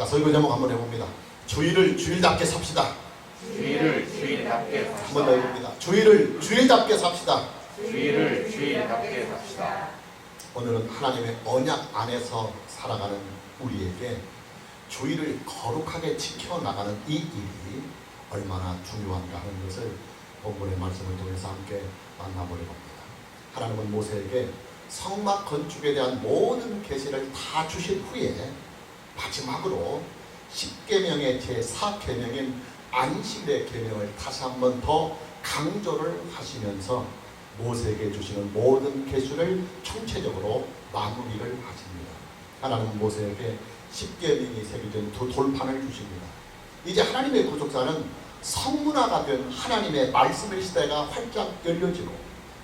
자, 설교 제목 한번 해봅니다. 주일을 주일답게 삽시다. 주일을 주일답게 한 삽시다. 번 더 해봅니다. 주일을 주일답게 삽시다. 주일을 주일답게 삽시다. 오늘은 하나님의 언약 안에서 살아가는 우리에게 주일을 거룩하게 지켜나가는 이 일이 얼마나 중요한가 하는 것을 본문의 말씀을 통해서 함께 만나보려고 합니다. 하나님은 모세에게 성막 건축에 대한 모든 계시를 다 주신 후에 마지막으로 10계명의 제4계명인 안식일의 계명을 다시 한 번 더 강조를 하시면서 모세에게 주시는 모든 계시를 총체적으로 마무리를 하십니다. 하나님은 모세에게 10계명이 새겨진 두 돌판을 주십니다. 이제 하나님의 구속사는 성문화가 된 하나님의 말씀의 시대가 활짝 열려지고,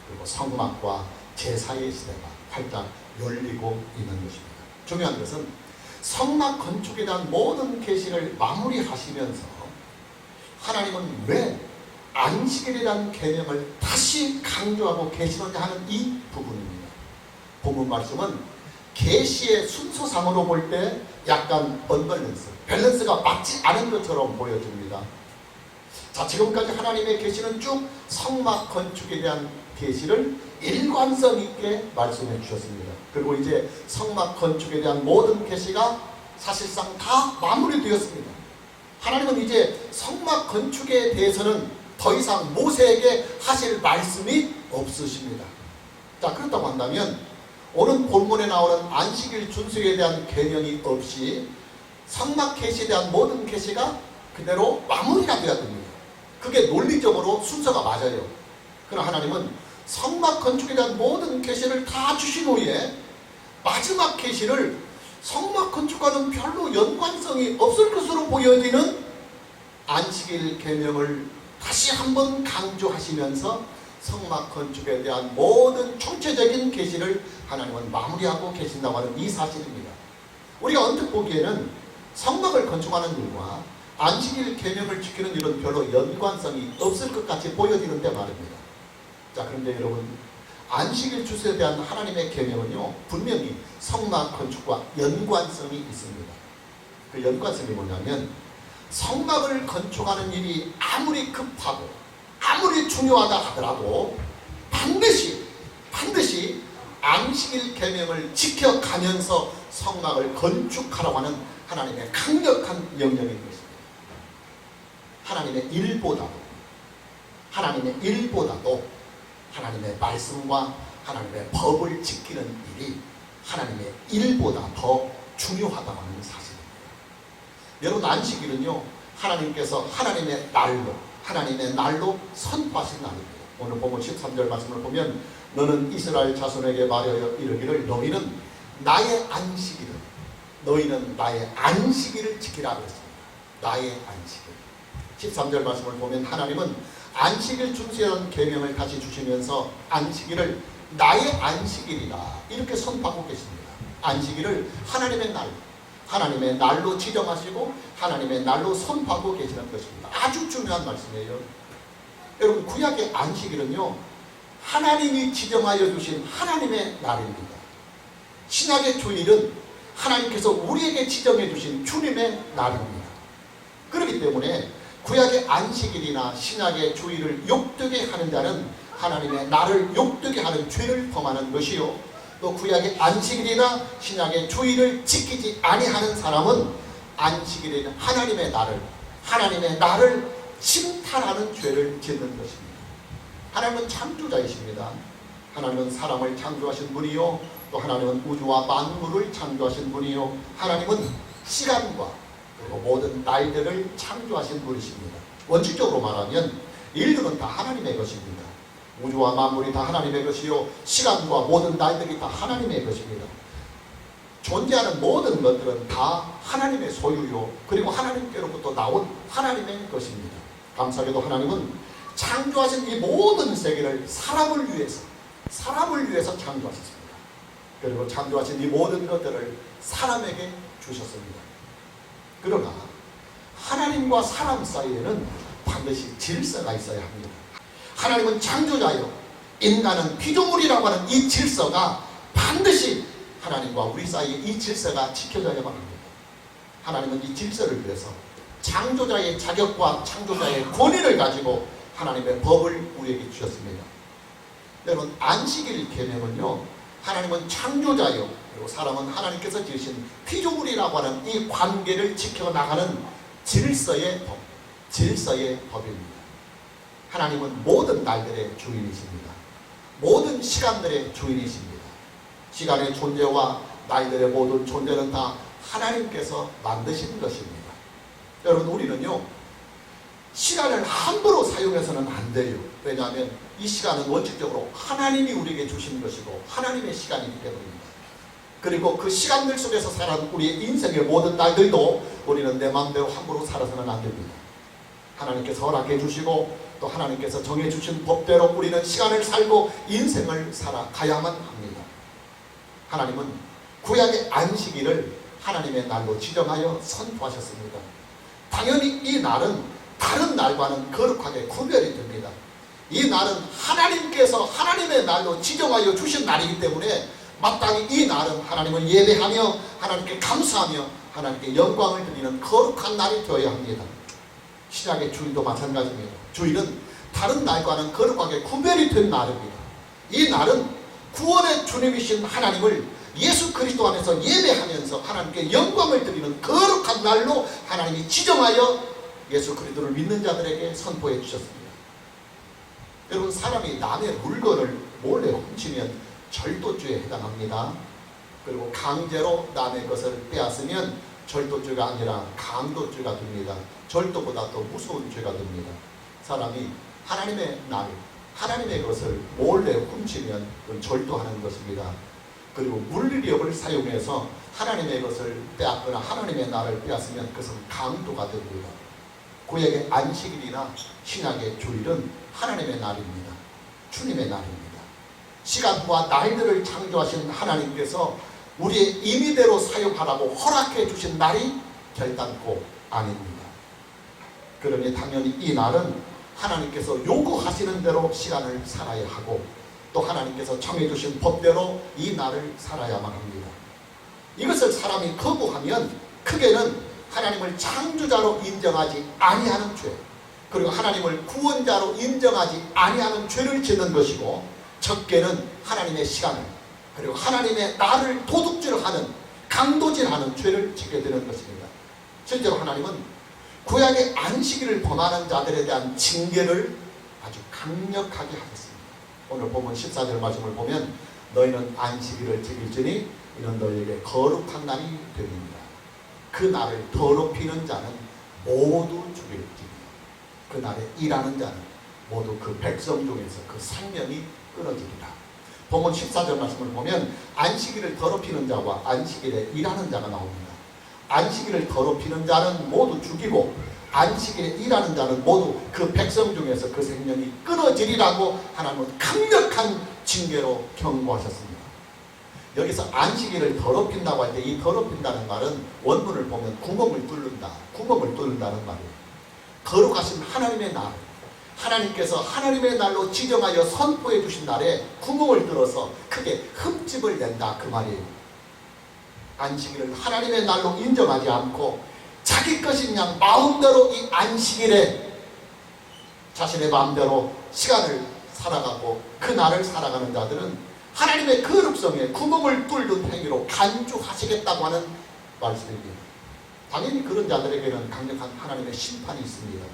그리고 성막과 제사의 시대가 활짝 열리고 있는 것입니다. 중요한 것은 성막 건축에 대한 모든 계시를 마무리하시면서 하나님은 왜 안식일에 대한 계명을 다시 강조하고 계시느냐 하는 이 부분입니다. 본문 말씀은 계시의 순서상으로 볼 때 약간 언밸런스, 밸런스가 맞지 않은 것처럼 보여집니다. 자, 지금까지 하나님의 계시는 쭉 성막 건축에 대한 계시를 일관성 있게 말씀해 주셨습니다. 그리고 이제 성막 건축에 대한 모든 계시가 사실상 다 마무리되었습니다. 하나님은 이제 성막 건축에 대해서는 더 이상 모세에게 하실 말씀이 없으십니다. 자, 그렇다고 한다면 오늘 본문에 나오는 안식일 준수에 대한 계명이 없이 성막 계시에 대한 모든 계시가 그대로 마무리가 되어야 됩니다. 그게 논리적으로 순서가 맞아요. 그러나 하나님은 성막 건축에 대한 모든 계시를 다 주신 후에 마지막 계시를 성막 건축과는 별로 연관성이 없을 것으로 보여지는 안식일 계명을 다시 한번 강조하시면서 성막 건축에 대한 모든 총체적인 계시를 하나님은 마무리하고 계신다고 하는 이 사실입니다. 우리가 언뜻 보기에는 성막을 건축하는 일과 안식일 계명을 지키는 일은 별로 연관성이 없을 것 같이 보여지는데 말입니다. 자, 그런데 여러분, 안식일 주소에 대한 하나님의 계명은요, 분명히 성막 건축과 연관성이 있습니다. 그 연관성이 뭐냐면, 성막을 건축하는 일이 아무리 급하고 아무리 중요하다 하더라도 반드시 안식일 계명을 지켜가면서 성막을 건축하라고 하는 하나님의 강력한 명령인 것입니다. 하나님의 일보다도 하나님의 말씀과 하나님의 법을 지키는 일이 하나님의 일보다 더 중요하다고 하는 사실입니다. 여러분, 안식일은요, 하나님께서 하나님의 날로 선포하신 날입니다. 오늘 본문 13절 말씀을 보면, 너는 이스라엘 자손에게 말하여 이르기를 너희는 나의 안식일을 지키라 그랬습니다. 나의 안식일. 13절 말씀을 보면 하나님은 안식일 준수하는 계명을 다시 주시면서 안식일을 나의 안식일이다 이렇게 선포하고 계십니다. 안식일을 하나님의 날로 지정하시고 하나님의 날로 선포하고 계시는 것입니다. 아주 중요한 말씀이에요. 여러분, 구약의 안식일은요, 하나님이 지정하여 주신 하나님의 날입니다. 신약의 주일은 하나님께서 우리에게 지정해 주신 주님의 날입니다. 그렇기 때문에 구약의 안식일이나 신약의 주일을 욕되게 하는 자는 하나님의 날을 욕되게 하는 죄를 범하는 것이요, 또 구약의 안식일이나 신약의 주일을 지키지 아니하는 사람은 안식일에는 하나님의 날을 침탈하는 죄를 짓는 것입니다. 하나님은 창조자이십니다. 하나님은 사람을 창조하신 분이요, 또 하나님은 우주와 만물을 창조하신 분이요, 하나님은 시간과 그리고 모든 날들을 창조하신 분이십니다. 원칙적으로 말하면 일들은 다 하나님의 것입니다. 우주와 만물이 다 하나님의 것이요, 시간과 모든 날들이 다 하나님의 것입니다. 존재하는 모든 것들은 다 하나님의 소유요, 그리고 하나님께로부터 나온 하나님의 것입니다. 감사하게도 하나님은 창조하신 이 모든 세계를 사람을 위해서 창조하셨습니다. 그리고 창조하신 이 모든 것들을 사람에게 주셨습니다. 그러나 하나님과 사람 사이에는 반드시 질서가 있어야 합니다. 하나님은 창조자요, 인간은 피조물이라고 하는 이 질서가 반드시 하나님과 우리 사이에 이 질서가 지켜져야만 합니다. 하나님은 이 질서를 위해서 창조자의 자격과 창조자의 권위를 가지고 하나님의 법을 우리에게 주셨습니다. 여러분, 안식일 개념은요, 하나님은 창조자요, 그리고 사람은 하나님께서 지으신 피조물이라고 하는 이 관계를 지켜나가는 질서의 법입니다. 하나님은 모든 날들의 주인이십니다. 모든 시간들의 주인이십니다. 시간의 존재와 날들의 모든 존재는 다 하나님께서 만드신 것입니다. 여러분, 우리는요, 시간을 함부로 사용해서는 안 돼요. 왜냐하면 이 시간은 원칙적으로 하나님이 우리에게 주신 것이고 하나님의 시간이기 때문입니다. 그리고 그 시간들 속에서 살아가는 우리의 인생의 모든 날들도 우리는 내 마음대로 함부로 살아서는 안 됩니다. 하나님께서 허락해 주시고 또 하나님께서 정해 주신 법대로 우리는 시간을 살고 인생을 살아가야만 합니다. 하나님은 구약의 안식일을 하나님의 날로 지정하여 선포하셨습니다. 당연히 이 날은 다른 날과는 거룩하게 구별이 됩니다. 이 날은 하나님께서 하나님의 날로 지정하여 주신 날이기 때문에 마땅히 이 날은 하나님을 예배하며 하나님께 감사하며 하나님께 영광을 드리는 거룩한 날이 되어야 합니다. 신약의 주일도 마찬가지입니다. 주일은 다른 날과는 거룩하게 구별이 된 날입니다. 이 날은 구원의 주님이신 하나님을 예수 그리스도 안에서 예배하면서 하나님께 영광을 드리는 거룩한 날로 하나님이 지정하여 예수 그리스도를 믿는 자들에게 선포해 주셨습니다. 여러분, 사람이 남의 물건을 몰래 훔치면 절도죄에 해당합니다. 그리고 강제로 남의 것을 빼앗으면 절도죄가 아니라 강도죄가 됩니다. 절도보다 더 무서운 죄가 됩니다. 사람이 하나님의 날, 하나님의 것을 몰래 훔치면 그건 절도하는 것입니다. 그리고 물리력을 사용해서 하나님의 것을 빼앗거나 하나님의 날을 빼앗으면 그것은 강도가 됩니다. 구약의 안식일이나 신약의 주일은 하나님의 날입니다. 주님의 날입니다. 시간과 날들을 창조하신 하나님께서 우리의 임의대로 사용하라고 허락해 주신 날이 결단코 아닙니다. 그러니 당연히 이 날은 하나님께서 요구하시는 대로 시간을 살아야 하고 또 하나님께서 정해주신 법대로 이 날을 살아야만 합니다. 이것을 사람이 거부하면 크게는 하나님을 창조자로 인정하지 아니하는 죄, 그리고 하나님을 구원자로 인정하지 아니하는 죄를 짓는 것이고, 적게는 하나님의 시간을 그리고 하나님의 나를 도둑질하는 강도질하는 죄를 짓게 되는 것입니다. 실제로 하나님은 구약의 안식일을 범하는 자들에 대한 징계를 아주 강력하게 하셨습니다. 오늘 본문 14절 말씀을 보면 너희는 안식일을 지킬지니 이는 너희에게 거룩한 날이 되리니라. 그 날을 더럽히는 자는 모두 죽일지니라. 그 날에 일하는 자는 모두 그 백성 중에서 그 생명이 끊어지리라. 본문 14절 말씀을 보면 안식일을 더럽히는 자와 안식일에 일하는 자가 나옵니다. 안식일을 더럽히는 자는 모두 죽이고 안식일에 일하는 자는 모두 그 백성 중에서 그 생명이 끊어지리라고 하나님은 강력한 징계로 경고하셨습니다. 여기서 안식일을 더럽힌다고 할 때 이 더럽힌다는 말은 원문을 보면 구멍을 뚫는다는 말이에요. 거룩하신 하나님의 날, 하나님께서 하나님의 날로 지정하여 선포해 주신 날에 구멍을 뚫어서 크게 흠집을 낸다, 그 말이에요. 안식일을 하나님의 날로 인정하지 않고 자기 것인 양 마음대로 이 안식일에 자신의 마음대로 시간을 살아가고 그 날을 살아가는 자들은 하나님의 거룩성에 구멍을 뚫는 행위로 간주하시겠다고 하는 말씀입니다. 당연히 그런 자들에게는 강력한 하나님의 심판이 있습니다.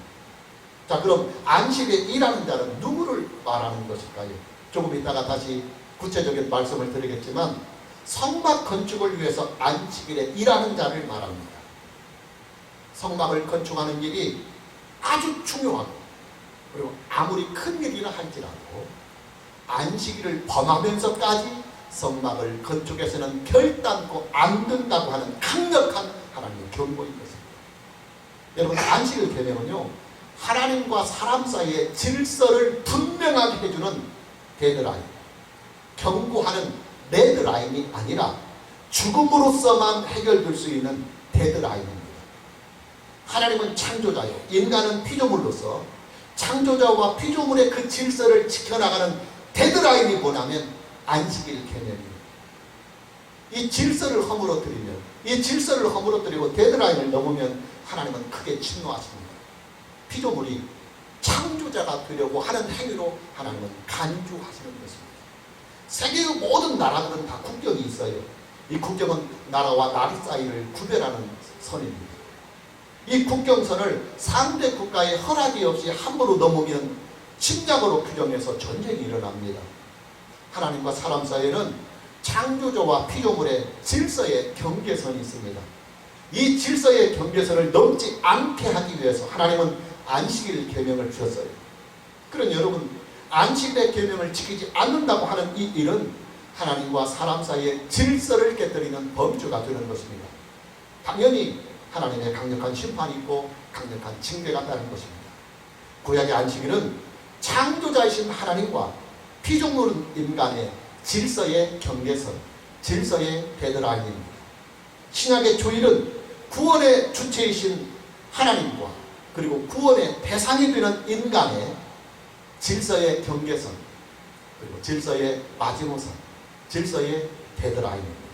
자, 그럼 안식일에 일하는 자는 누구를 말하는 것일까요? 조금 이따가 다시 구체적인 말씀을 드리겠지만 성막 건축을 위해서 안식일에 일하는 자를 말합니다. 성막을 건축하는 일이 아주 중요하고 그리고 아무리 큰 일이라 할지라도 안식일을 범하면서까지 성막을 건축해서는 결단코 안 된다고 하는 강력한 하나님의 경고인 것입니다. 여러분, 안식일 개념은요, 하나님과 사람 사이의 질서를 분명하게 해주는 데드라인, 경고하는 레드라인이 아니라 죽음으로서만 해결될 수 있는 데드라인입니다. 하나님은 창조자요, 인간은 피조물로서 창조자와 피조물의 그 질서를 지켜나가는 데드라인이 뭐냐면 안식일 개념입니다. 이 질서를 허물어뜨리면 이 질서를 허물어뜨리고 데드라인을 넘으면 하나님은 크게 진노하십니다. 피조물이 창조자가 되려고 하는 행위로 하나님은 간주하시는 것입니다. 세계의 모든 나라들은 다 국경이 있어요. 이 국경은 나라와 나라 사이를 구별하는 선입니다. 이 국경선을 상대 국가의 허락이 없이 함부로 넘으면 침략으로 규정해서 전쟁이 일어납니다. 하나님과 사람 사이에는 창조주와 피조물의 질서의 경계선이 있습니다. 이 질서의 경계선을 넘지 않게 하기 위해서 하나님은 안식일 계명을 주셨어요. 그러니 여러분, 안식일의 계명을 지키지 않는다고 하는 이 일은 하나님과 사람 사이의 질서를 깨뜨리는 범죄가 되는 것입니다. 당연히 하나님의 강력한 심판이 있고 강력한 징계가 따른 것입니다. 구약의 안식일은 창조자이신 하나님과 피조물 인간의 질서의 경계선, 질서의 데드라인입니다. 신약의 주일은 구원의 주체이신 하나님과 그리고 구원의 대상이 되는 인간의 질서의 경계선, 그리고 질서의 마지노선, 질서의 데드라인입니다.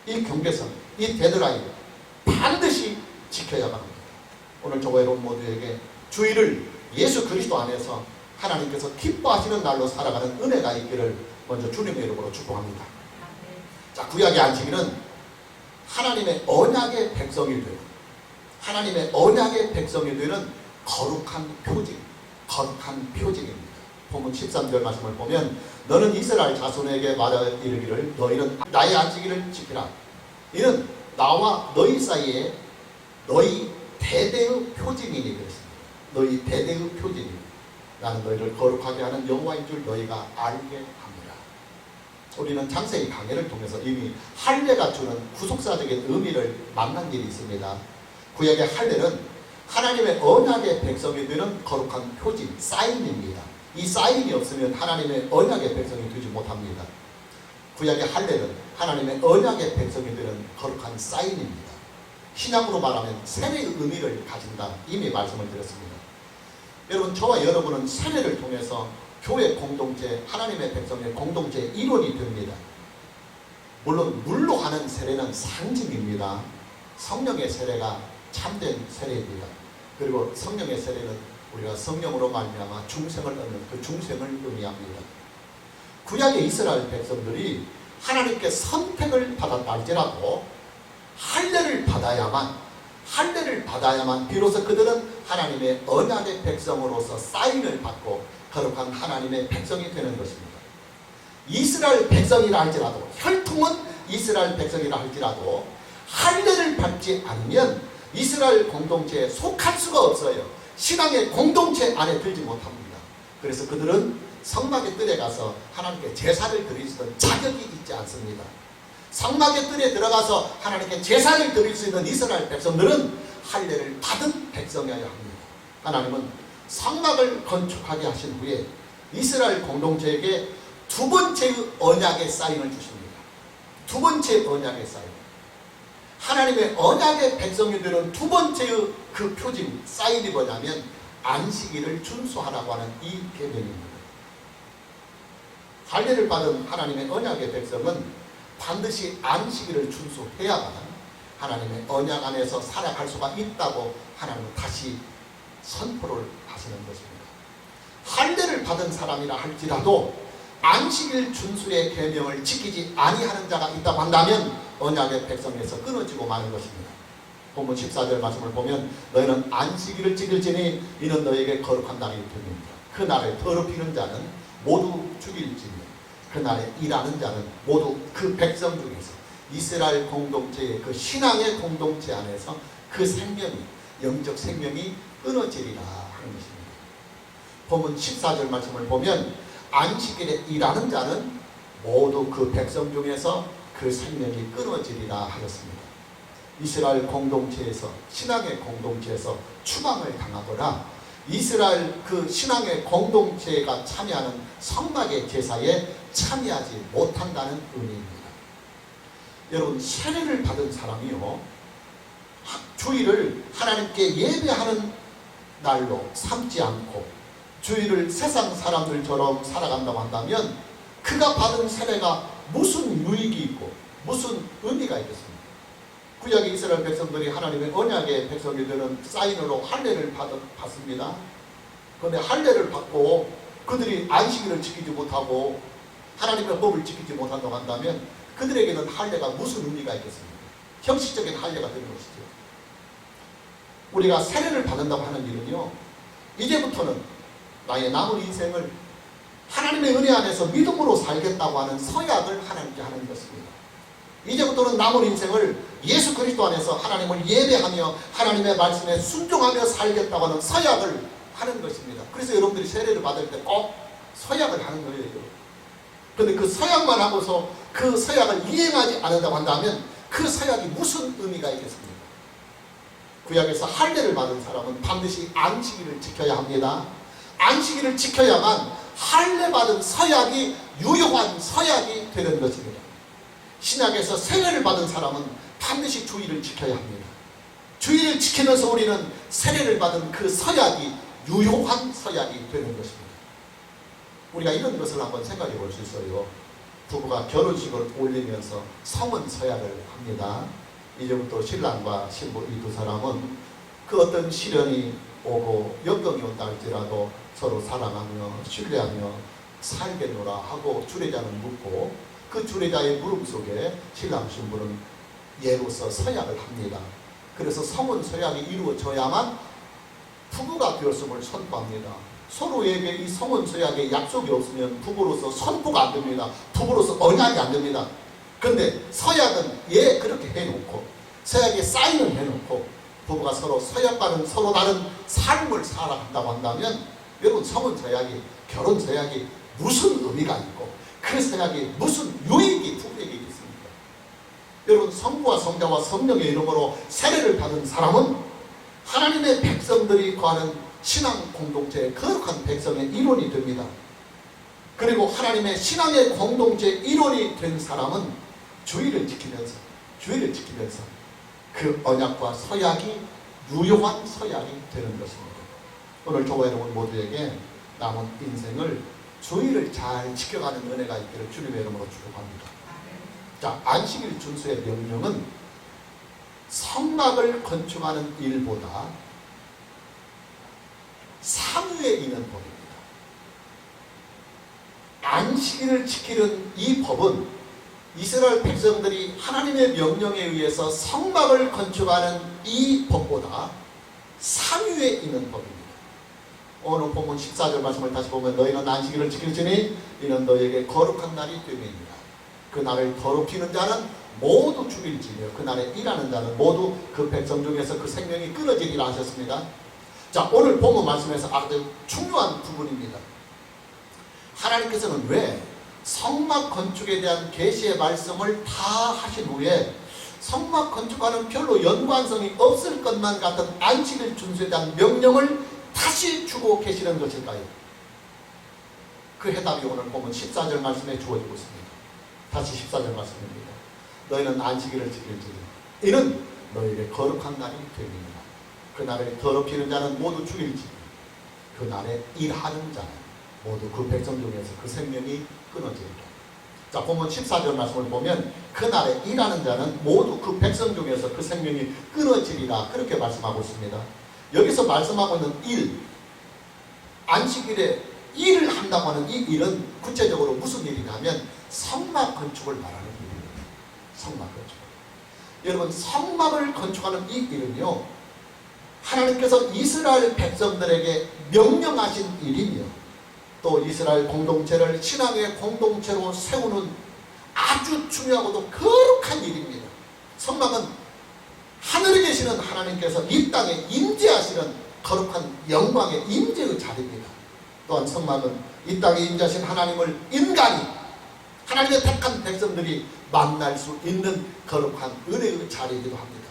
이 경계선, 이 데드라인 반드시 지켜야만 합니다. 오늘 저와 여러분 모두에게 주일을 예수 그리스도 안에서 하나님께서 기뻐하시는 날로 살아가는 은혜가 있기를 먼저 주님의 이름으로 축복합니다. 자, 구약의 안식일은 하나님의 언약의 백성이 되는, 하나님의 언약의 백성이 되는 거룩한 표징, 거룩한 표징입니다. 본문 13절 말씀을 보면 너는 이스라엘 자손에게 말하 이르기를 너희는 나의 안식일을 지키라. 이는 나와 너희 사이에 너희 대대의 표징이니 그랬습니다. 너희 대대의 표징이니 나는 너희를 거룩하게 하는 여호와인 줄 너희가 알게 합니다. 우리는 창세기 강해를 통해서 이미 할례가 주는 구속사적인 의미를 만난 일이 있습니다. 구약의 할례는 하나님의 언약의 백성이 되는 거룩한 표징, 사인입니다. 이 사인이 없으면 하나님의 언약의 백성이 되지 못합니다. 구약의 할례는 하나님의 언약의 백성이 되는 거룩한 사인입니다. 신약으로 말하면 세례의 의미를 가진다, 이미 말씀을 드렸습니다. 여러분, 저와 여러분은 세례를 통해서 교회 공동체, 하나님의 백성의 공동체 일원이 됩니다. 물론 물로 하는 세례는 상징입니다. 성령의 세례가 참된 세례입니다. 그리고 성령의 세례는 우리가 성령으로 말미암아 중생을 얻는 그 중생을 의미합니다. 구약의 이스라엘 백성들이 하나님께 선택을 받았다 할지라도 할례를 받아야만 비로소 그들은 하나님의 언약의 백성으로서 사인을 받고 거룩한 하나님의 백성이 되는 것입니다. 이스라엘 백성이라 할지라도, 혈통은 이스라엘 백성이라 할지라도 할례를 받지 않으면 이스라엘 공동체에 속할 수가 없어요. 신앙의 공동체 안에 들지 못합니다. 그래서 그들은 성막의 뜰에 가서 하나님께 제사를 드릴 수 있는 자격이 있지 않습니다. 성막의 뜰에 들어가서 하나님께 제사를 드릴 수 있는 이스라엘 백성들은 할례를 받은 백성이어야 합니다. 하나님은 성막을 건축하게 하신 후에 이스라엘 공동체에게 두 번째의 언약의 사인을 주십니다. 두 번째 언약의 사인. 하나님의 언약의 백성이 되는 두 번째의 그 표징, 사인이 뭐냐면 안식일을 준수하라고 하는 이 계명입니다. 할례를 받은 하나님의 언약의 백성은 반드시 안식일을 준수해야만 하나님의 언약 안에서 살아갈 수가 있다고 하나님은 다시 선포를 하시는 것입니다. 할례를 받은 사람이라 할지라도 안식일 준수의 계명을 지키지 아니하는 자가 있다고 한다면 언약의 백성에서 끊어지고 마는 것입니다. 본문 14절 말씀을 보면 너희는 안식일을 지킬지니 이는 너희에게 거룩한 날이 됩니다. 그 날을 더럽히는 자는 모두 죽일지니 그 날에 일하는 자는 모두 그 백성 중에서 이스라엘 공동체의 그 신앙의 공동체 안에서 그 생명이, 영적 생명이 끊어지리라 하는 것입니다. 본문 14절 말씀을 보면 안식일에 일하는 자는 모두 그 백성 중에서 그 생명이 끊어지리라 하였습니다. 이스라엘 공동체에서, 신앙의 공동체에서 추방을 당하거나 이스라엘 그 신앙의 공동체가 참여하는 성막의 제사에 참여하지 못한다는 의미입니다. 여러분, 세례를 받은 사람이요, 주일을 하나님께 예배하는 날로 삼지 않고 주일을 세상 사람들처럼 살아간다고 한다면 그가 받은 세례가 무슨 유익이 있고 무슨 의미가 있겠습니까? 구약의 이스라엘 백성들이 하나님의 언약의 백성이 되는 사인으로 할례를 받습니다. 그런데 할례를 받고 그들이 안식일을 지키지 못하고 하나님의 법을 지키지 못한다고 한다면 그들에게는 할례가 무슨 의미가 있겠습니까? 형식적인 할례가 되는 것이죠. 우리가 세례를 받는다고 하는 일은요, 이제부터는 나의 남은 인생을 하나님의 은혜 안에서 믿음으로 살겠다고 하는 서약을 하나님께 하는 것입니다. 이제부터는 남은 인생을 예수 그리스도 안에서 하나님을 예배하며 하나님의 말씀에 순종하며 살겠다고 하는 서약을 하는 것입니다. 그래서 여러분들이 세례를 받을 때 꼭 서약을 하는 거예요. 그런데 그 서약만 하고서 그 서약을 이행하지 않는다고 한다면 그 서약이 무슨 의미가 있겠습니까? 구약에서 할례를 받은 사람은 반드시 안식일을 지켜야 합니다. 안식일을 지켜야만 할례 받은 서약이 유효한 서약이 되는 것입니다. 신약에서 세례를 받은 사람은 반드시 주일을 지켜야 합니다. 주일을 지키면서 우리는 세례를 받은 그 서약이 유효한 서약이 되는 것입니다. 우리가 이런 것을 한번 생각해 볼 수 있어요. 부부가 결혼식을 올리면서 성은 서약을 합니다. 이제부터 신랑과 신부 이 두 사람은 그 어떤 시련이 오고 역경이 온다 할지라도 서로 사랑하며 신뢰하며 살겠노라 하고 주례자는 묻고 그 주례자의 물음 속에 신랑 신부는 예로서 서약을 합니다. 그래서 성은 서약이 이루어져야만 부부가 되었음을 선포합니다. 서로에게 이 성은 서약에 약속이 없으면 부부로서 선포가 안 됩니다. 부부로서 언약이 안 됩니다. 그런데 서약은 그렇게 해놓고 서약에 사인을 해놓고 부부가 서로 서약과는 서로 다른 삶을 살아간다고 한다면 여러분 성은 서약이 결혼 서약이 무슨 의미가 있고 그 서약이 무슨 유익이 부부에게 있습니까? 여러분 성부와 성자와 성령의 이름으로 세례를 받은 사람은 하나님의 백성들이 거하는 신앙 공동체의 거룩한 백성의 일원이 됩니다. 그리고 하나님의 신앙의 공동체 일원이 된 사람은 주의를 지키면서 그 언약과 서약이 유효한 서약이 되는 것입니다. 오늘 저와 여러분 모두에게 남은 인생을 주의를 잘 지켜가는 은혜가 있기를 주님의 이름으로 축복합니다. 자, 안식일 준수의 명령은 성막을 건축하는 일보다 상위에 있는 법입니다. 안식일을 지키는 이 법은 이스라엘 백성들이 하나님의 명령에 의해서 성막을 건축하는 이 법보다 상위에 있는 법입니다. 오늘 본문 14절 말씀을 다시 보면 너희는 안식일을 지킬지니 이는 너희에게 거룩한 날이 됨이니라. 그 날을 더럽히는 자는 모두 죽일지며 그 날에 일하는 자는 모두 그 백성 중에서 그 생명이 끊어지리라 하셨습니다. 자, 오늘 본문 말씀에서 아주 중요한 부분입니다. 하나님께서는 왜 성막 건축에 대한 계시의 말씀을 다 하신 후에 성막 건축과는 별로 연관성이 없을 것만 같은 안식일 준수에 대한 명령을 다시 주고 계시는 것일까요? 그 해답이 오늘 보면 14절 말씀에 주어지고 있습니다. 다시 14절 말씀입니다. 너희는 안식일을 지킬지니 이는 너희에게 거룩한 날이 되니라. 그 날에 더럽히는 자는 모두 죽일지니 그 날에 일하는 자는 모두 그 백성 중에서 그 생명이 끊어지리라. 자, 보면 14절 말씀을 보면 그 날에 일하는 자는 모두 그 백성 중에서 그 생명이 끊어지리라 그렇게 말씀하고 있습니다. 여기서 말씀하고 있는 일, 안식일에 일을 한다고 하는 이 일은 구체적으로 무슨 일이냐면 성막 건축을 말하는 일입니다. 성막 건축. 여러분, 성막을 건축하는 이 일은요, 하나님께서 이스라엘 백성들에게 명령하신 일이며 또 이스라엘 공동체를 신앙의 공동체로 세우는 아주 중요하고도 거룩한 일입니다. 성막은 하늘에 계시는 하나님께서 이 땅에 임재하시는 거룩한 영광의 임재의 자리입니다. 또한 성막은 이 땅에 임재하신 하나님을 인간이 하나님의 택한 백성들이 만날 수 있는 거룩한 은혜의 자리이기도 합니다.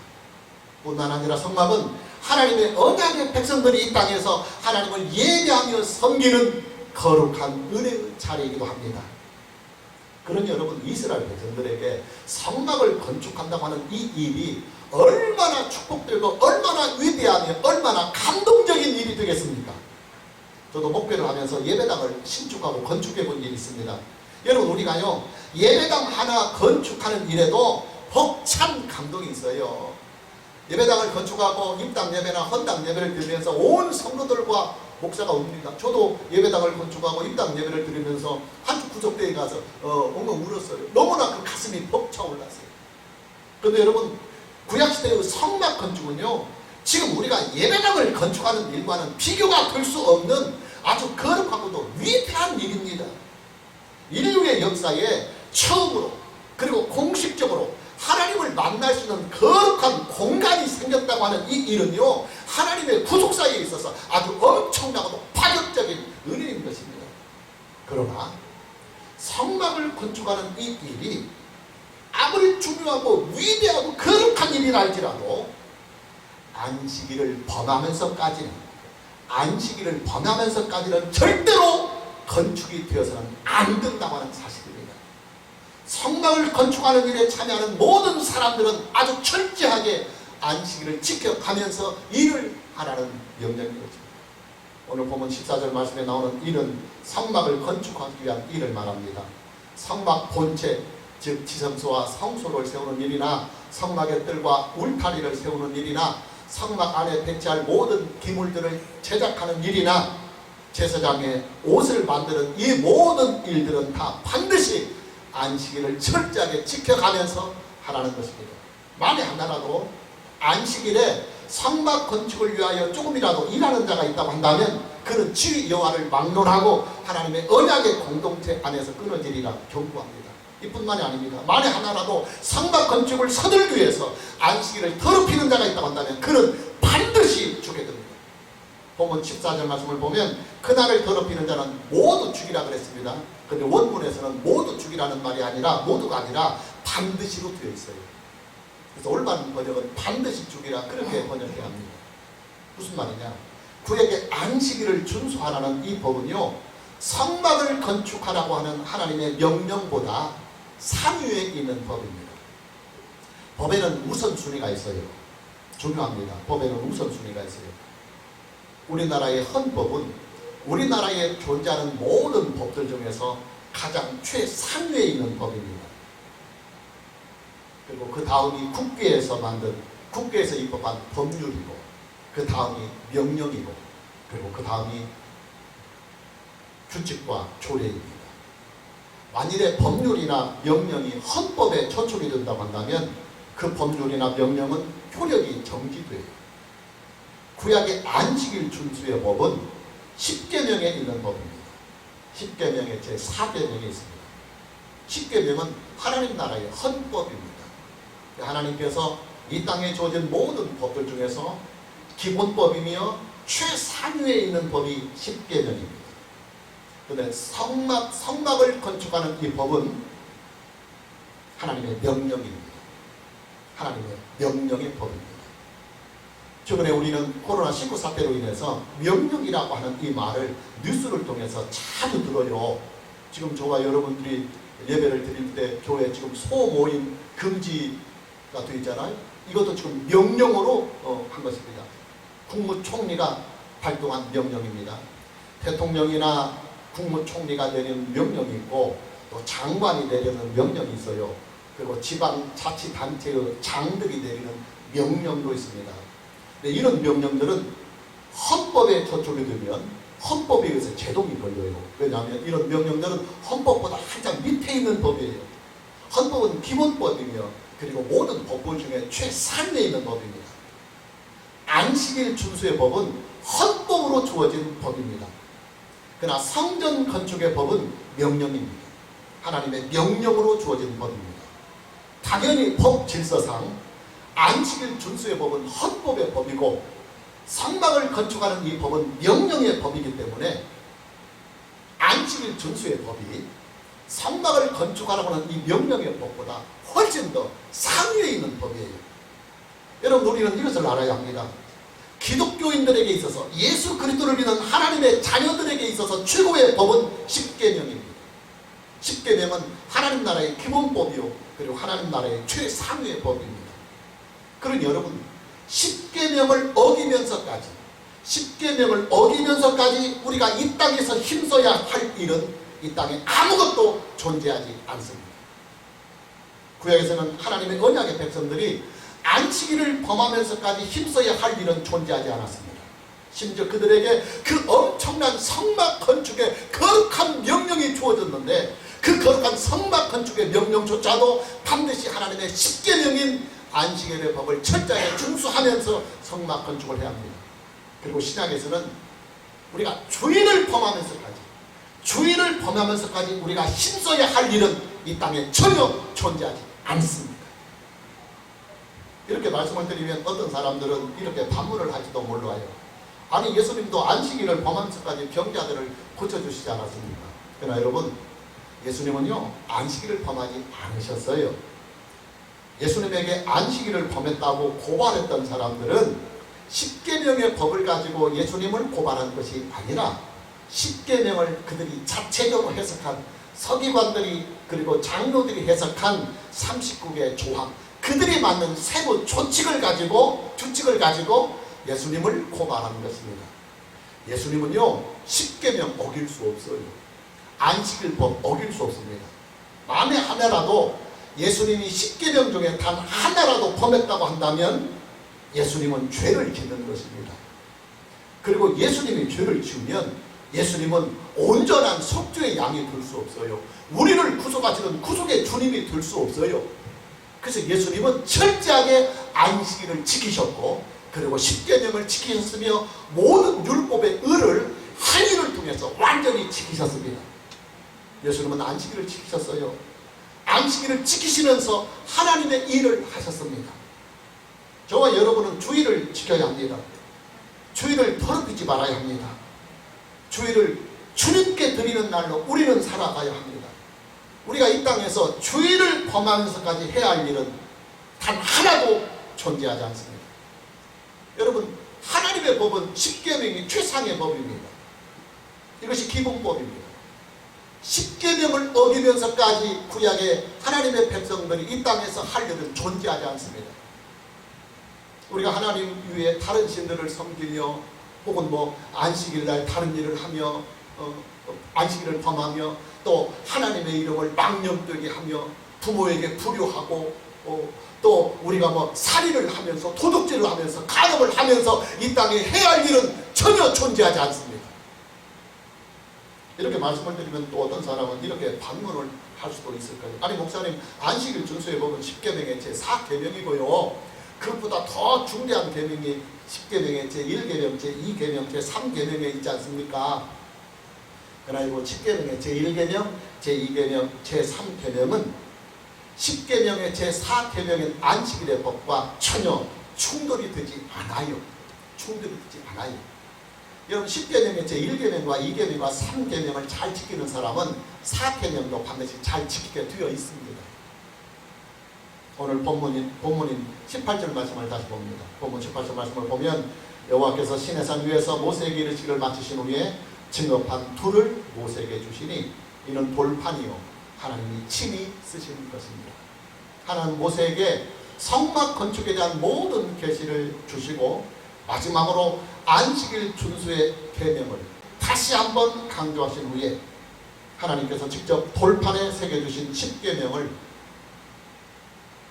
뿐만 아니라 성막은 하나님의 언약의 백성들이 이 땅에서 하나님을 예배하며 섬기는 거룩한 은혜의 자리이기도 합니다. 그러니 여러분, 이스라엘 백성들에게 성막을 건축한다고 하는 이 일이 얼마나 축복되고 얼마나 위대하며 얼마나 감동적인 일이 되겠습니까? 저도 목회를 하면서 예배당을 신축하고 건축해 본 일이 있습니다. 여러분, 우리가요 예배당 하나 건축하는 일에도 벅찬 감동이 있어요. 예배당을 건축하고 입당 예배나 헌당 예배를 드리면서 온 성도들과 목사가 웁니다. 저도 예배당을 건축하고 입당 예배를 드리면서 한주 구석대에 가서 엉엉 울었어요. 너무나 그 가슴이 벅차올랐어요. 그런데 여러분, 구약시대의 성막 건축은요, 지금 우리가 예배당을 건축하는 일과는 비교가 될 수 없는 아주 거룩하고도 위대한 일입니다. 인류의 역사에 처음으로 그리고 공식적으로 하나님을 만날 수 있는 거룩한 공간이 생겼다고 하는 이 일은요, 하나님의 구속사에 있어서 아주 엄청나고도 파격적인 은혜인 것입니다. 그러나 성막을 건축하는 이 일이 아무리 중요하고 위대하고 거룩한 일이라 할지라도 안식일을 범하면서까지는 절대로 건축이 되어서는 안 된다고 하는 사실입니다. 성막을 건축하는 일에 참여하는 모든 사람들은 아주 철저하게 안식일을 지켜가면서 일을 하라는 명령인 것입니다. 오늘 보면 14절 말씀에 나오는 일은 성막을 건축하기 위한 일을 말합니다. 성막 본체, 즉 지성소와 성소를 세우는 일이나 성막의 뜰과 울타리를 세우는 일이나 성막 안에 배치할 모든 기물들을 제작하는 일이나 제사장의 옷을 만드는 이 모든 일들은 다 반드시 안식일을 철저하게 지켜가면서 하라는 것입니다. 만에 하나라도 안식일에 성막 건축을 위하여 조금이라도 일하는 자가 있다고 한다면 그는 주 여호와를 막론하고 하나님의 언약의 공동체 안에서 끊어지리라 경고합니다. 이뿐만이 아닙니다. 만에 하나라도 성막 건축을 서둘기 위해서 안식일을 더럽히는 자가 있다고 한다면 그는 반드시 죽게 됩니다. 본문 14절 말씀을 보면 그날을 더럽히는 자는 모두 죽이라 그랬습니다. 근데 원문에서는 모두 죽이라는 말이 아니라 모두가 아니라 반드시로 되어 있어요. 그래서 올바른 번역은 반드시 죽이라 그렇게 번역해야 합니다. 무슨 말이냐? 구약의 안식일을 준수하라는 이 법은요, 성막을 건축하라고 하는 하나님의 명령보다 상위에 있는 법입니다. 법에는 우선순위가 있어요. 중요합니다. 법에는 우선순위가 있어요. 우리나라의 헌법은 우리나라에 존재하는 모든 법들 중에서 가장 최상위에 있는 법입니다. 그리고 그 다음이 국회에서 입법한 법률이고, 그 다음이 명령이고, 그리고 그 다음이 규칙과 조례입니다. 만일에 법률이나 명령이 헌법에 저촉이 된다고 한다면 그 법률이나 명령은 효력이 정지돼요. 구약의 안식일 준수의 법은 10계명에 있는 법입니다. 10계명의 제4계명에 있습니다. 10계명은 하나님 나라의 헌법입니다. 하나님께서 이 땅에 주어진 모든 법들 중에서 기본법이며 최상위에 있는 법이 10계명입니다. 그런데 성막을 건축하는 이 법은 하나님의 명령입니다. 하나님의 명령의 법입니다. 최근에 우리는 코로나19 사태로 인해서 명령이라고 하는 이 말을 뉴스를 통해서 자주 들어요. 지금 저와 여러분들이 예배를 드릴 때 교회 지금 소모임 금지가 되어 있잖아요. 이것도 지금 명령으로 한 것입니다. 국무총리가 발동한 명령입니다. 대통령이나 국무총리가 내리는 명령이 있고 또 장관이 내리는 명령이 있어요. 그리고 지방자치단체의 장들이 내리는 명령도 있습니다. 근데 이런 명령들은 헌법에 저촉이 되면 헌법에 의해서 제동이 걸려요. 왜냐하면 이런 명령들은 헌법보다 한참 밑에 있는 법이에요. 헌법은 기본법이며 그리고 모든 법본 중에 최상위에 있는 법입니다. 안식일 준수의 법은 헌법으로 주어진 법입니다. 그러나 성전 건축의 법은 명령입니다. 하나님의 명령으로 주어진 법입니다. 당연히 법 질서상 안식일 준수의 법은 헌법의 법이고 성막을 건축하는 이 법은 명령의 법이기 때문에 안식일 준수의 법이 성막을 건축하라고 하는 이 명령의 법보다 훨씬 더 상위에 있는 법이에요. 여러분, 우리는 이것을 알아야 합니다. 기독교인들에게 있어서 예수 그리스도를 믿는 하나님의 자녀들에게 있어서 최고의 법은 10계명입니다. 10계명은 하나님 나라의 기본법이요 그리고 하나님 나라의 최상위의 법입니다. 그러니 여러분, 10계명을 어기면서까지 우리가 이 땅에서 힘써야 할 일은 이 땅에 아무것도 존재하지 않습니다. 구약에서는 하나님의 언약의 백성들이 안식일을 범하면서까지 힘써야 할 일은 존재하지 않았습니다. 심지어 그들에게 그 엄청난 성막 건축의 거룩한 명령이 주어졌는데 그 거룩한 성막 건축의 명령조차도 반드시 하나님의 십계명인 안식일의 법을 철저하게 준수하면서 성막 건축을 해야 합니다. 그리고 신약에서는 우리가 주일을 범하면서까지 우리가 힘써야 할 일은 이 땅에 전혀 존재하지 않습니다. 이렇게 말씀을 드리면 어떤 사람들은 이렇게 반문을 할지도 몰라요. 아니, 예수님도 안식일을 범하면서까지 병자들을 고쳐주시지 않았습니까? 그러나 여러분, 예수님은요 안식일을 범하지 않으셨어요. 예수님에게 안식일을 범했다고 고발했던 사람들은 십계명의 법을 가지고 예수님을 고발한 것이 아니라 십계명을 그들이 자체적으로 해석한 서기관들이 그리고 장로들이 해석한 39개의 조항, 그들이 만든 세부 규칙을 가지고 예수님을 고발한 것입니다. 예수님은요 십계명 어길 수 없어요. 안식일법 어길 수 없습니다. 만에 하나라도 예수님이 십계명 중에 단 하나라도 범했다고 한다면 예수님은 죄를 짓는 것입니다. 그리고 예수님이 죄를 지으면 예수님은 온전한 속죄의 양이 될 수 없어요. 우리를 구속하시는 구속의 주님이 될 수 없어요. 그래서 예수님은 철저하게 안식일을 지키셨고 그리고 십계명을 지키셨으며 모든 율법의 의를 한 일을 통해서 완전히 지키셨습니다. 예수님은 안식일을 지키셨어요. 안식일을 지키시면서 하나님의 일을 하셨습니다. 저와 여러분은 주일을 지켜야 합니다. 주일을 더럽히지 말아야 합니다. 주일을 주님께 드리는 날로 우리는 살아가야 합니다. 우리가 이 땅에서 주일을 범하면서까지 해야 할 일은 단 하나도 존재하지 않습니다. 여러분, 하나님의 법은 십계명이 최상의 법입니다. 이것이 기본법입니다. 십계명을 어기면서까지 구약의 하나님의 백성들이 이 땅에서 할 일은 존재하지 않습니다. 우리가 하나님 위에 다른 신들을 섬기며 혹은 안식일날 다른 일을 하며 안식일을 범하며 또 하나님의 이름을 망령되게 하며 부모에게 불효하고 또 우리가 살인을 하면서 도둑질을 하면서 간음을 하면서 이 땅에 해야 할 일은 전혀 존재하지 않습니다. 이렇게 말씀을 드리면 또 어떤 사람은 이렇게 반문을 할 수도 있을 거예요. 아니 목사님, 안식일 준수의 법은 10계명의 제4계명이고요. 그것보다 더 중대한 계명이 10계명의 제1계명, 제2계명, 제3계명에 있지 않습니까? 그러나 이거 10계명의 제1계명, 제2계명, 제3계명은 10계명의 제4계명인 안식일의 법과 전혀 충돌이 되지 않아요. 여러분, 10계명의 제1계명과 2계명과 3계명을 잘 지키는 사람은 4계명도 반드시 잘 지키게 되어 있습니다. 오늘 본문인 18절 말씀을 다시 봅니다. 본문 18절 말씀을 보면 여호와께서 시내산 위에서 모세에게 이르시기를 마치신 후에 증거판 둘을 모세에게 주시니 이는 돌판이요 하나님이 친히 쓰신 것입니다. 하나님 모세에게 성막 건축에 대한 모든 계시를 주시고 마지막으로 안식일 준수의 계명을 다시 한번 강조하신 후에 하나님께서 직접 돌판에 새겨주신 10계명을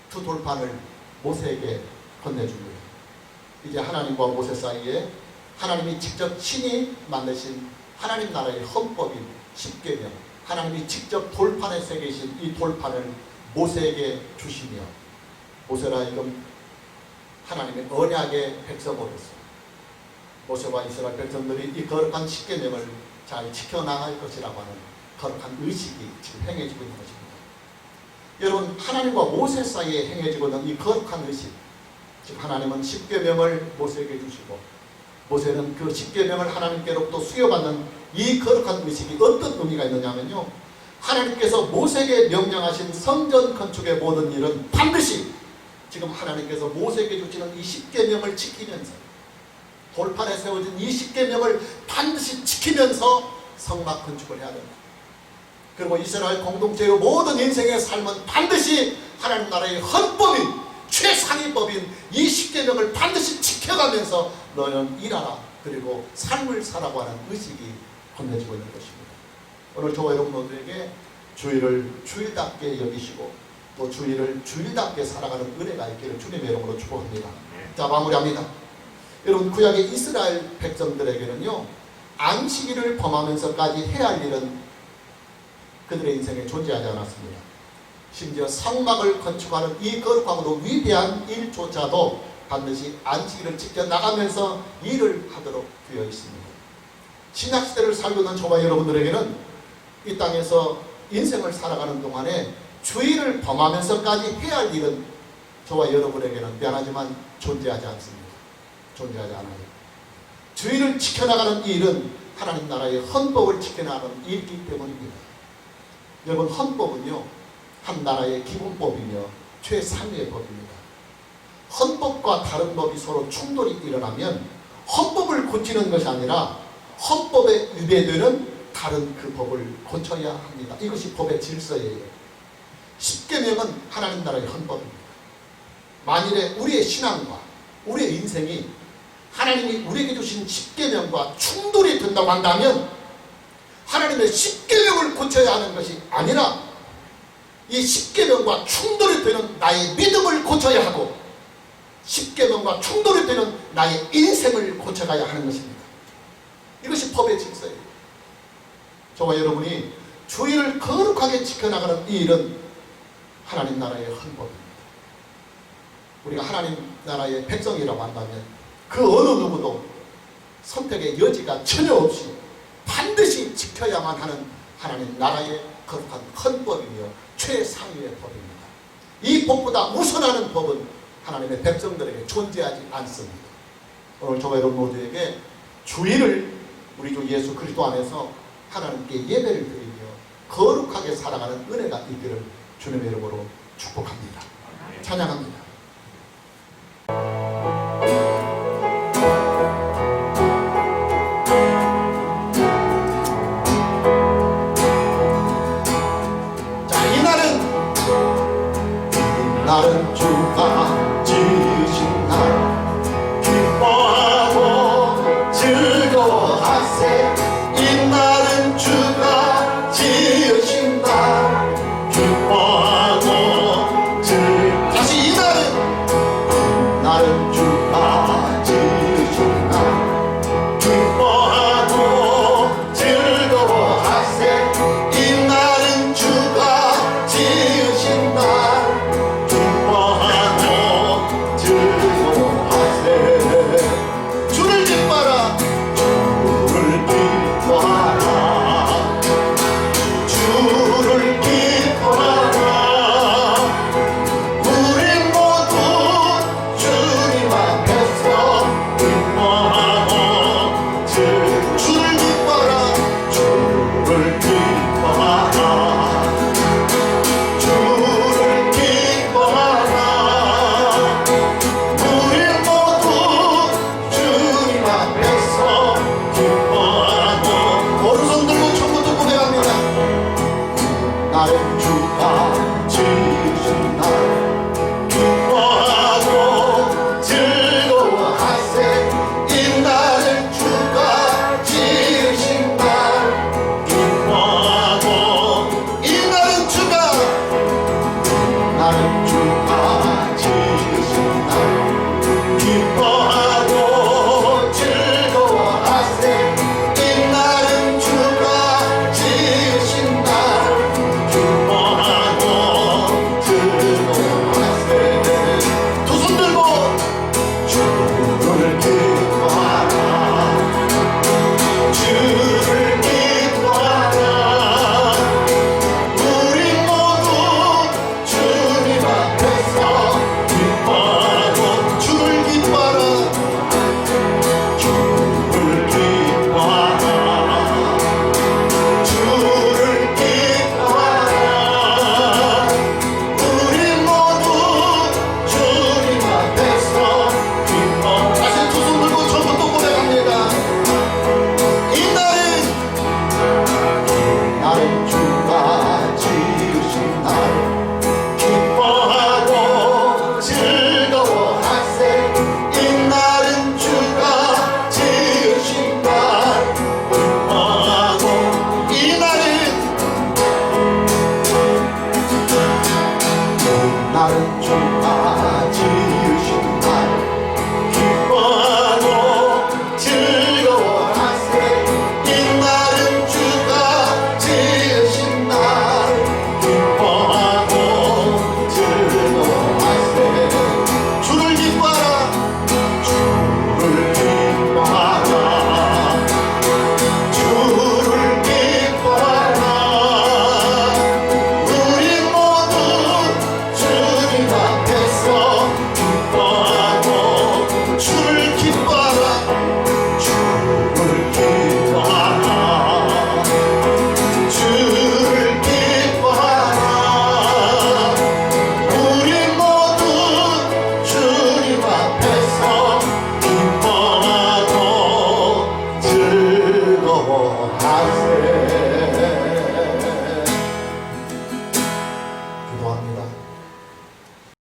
두 돌판을 모세에게 건네줍니다. 이제 하나님과 모세 사이에 하나님이 직접 친히 만드신 하나님 나라의 헌법인 10계명, 하나님이 직접 돌판에 새기신 이 돌판을 모세에게 주시며 모세라 하여금 하나님의 언약의 백성으로서 모세와 이스라엘 백성들이 이 거룩한 10계명을 잘 지켜나갈 것이라고 하는 거룩한 의식이 지금 행해지고 있는 것입니다. 여러분, 하나님과 모세 사이에 행해지고 있는 이 거룩한 의식, 즉 하나님은 10계명을 모세에게 주시고 모세는 그 10계명을 하나님께로부터 수여받는 이 거룩한 의식이 어떤 의미가 있느냐면요, 하나님께서 모세에게 명령하신 성전 건축의 모든 일은 반드시 지금 하나님께서 모세에게 주시는 이 10계명을 지키면서 돌판에 세워진 이 10계명을 반드시 지키면서 성막 건축을 해야 된다. 그리고 이스라엘 공동체의 모든 인생의 삶은 반드시 하나님 나라의 헌법인 최상위 법인 이 10계명을 반드시 지켜가면서 너는 일하라 그리고 삶을 살아고 하는 의식이 건네지고 있는 것입니다. 오늘 저와 여러분 모두에게 주일을 주일답게 여기시고 또 주일을 주일답게 살아가는 은혜가 있기를 주님의 이름으로 축복합니다. 네. 자, 마무리합니다. 여러분, 구약의 이스라엘 백성들에게는요, 안식일을 범하면서까지 해야 할 일은 그들의 인생에 존재하지 않았습니다. 심지어 성막을 건축하는 이 거룩하고도 위대한 일조차도 반드시 안식일을 지켜나가면서 일을 하도록 되어 있습니다. 신약시대를 살고 있는 저와 여러분들에게는 이 땅에서 인생을 살아가는 동안에 주일을 범하면서까지 해야 할 일은 저와 여러분에게는 미안하지만 존재하지 않습니다. 존재하지 않아요. 주일을 지켜나가는 이 일은 하나님 나라의 헌법을 지켜나가는 일이기 때문입니다. 여러분, 헌법은요, 한 나라의 기본법이며 최상위의 법입니다. 헌법과 다른 법이 서로 충돌이 일어나면 헌법을 고치는 것이 아니라 헌법에 위배되는 다른 그 법을 고쳐야 합니다. 이것이 법의 질서예요. 십계명은 하나님 나라의 헌법입니다. 만일에 우리의 신앙과 우리의 인생이 하나님이 우리에게 주신 십계명과 충돌이 된다고 한다면 하나님의 십계명을 고쳐야 하는 것이 아니라 이 십계명과 충돌이 되는 나의 믿음을 고쳐야 하고 십계명과 충돌이 되는 나의 인생을 고쳐가야 하는 것입니다. 이것이 법의 질서예요. 저와 여러분이 주일을 거룩하게 지켜나가는 이 일은 하나님 나라의 헌법입니다. 우리가 하나님 나라의 백성이라고 한다면 그 어느 누구도 선택의 여지가 전혀 없이 반드시 지켜야만 하는 하나님 나라의 거룩한 헌법이며 최상위의 법입니다. 이 법보다 우선하는 법은 하나님의 백성들에게 존재하지 않습니다. 오늘 저와 여러분 모두에게 주일을 우리 주 예수 그리스도 안에서 하나님께 예배를 드리며 거룩하게 살아가는 은혜가 있기를 주님의 이름으로 축복합니다. 찬양합니다.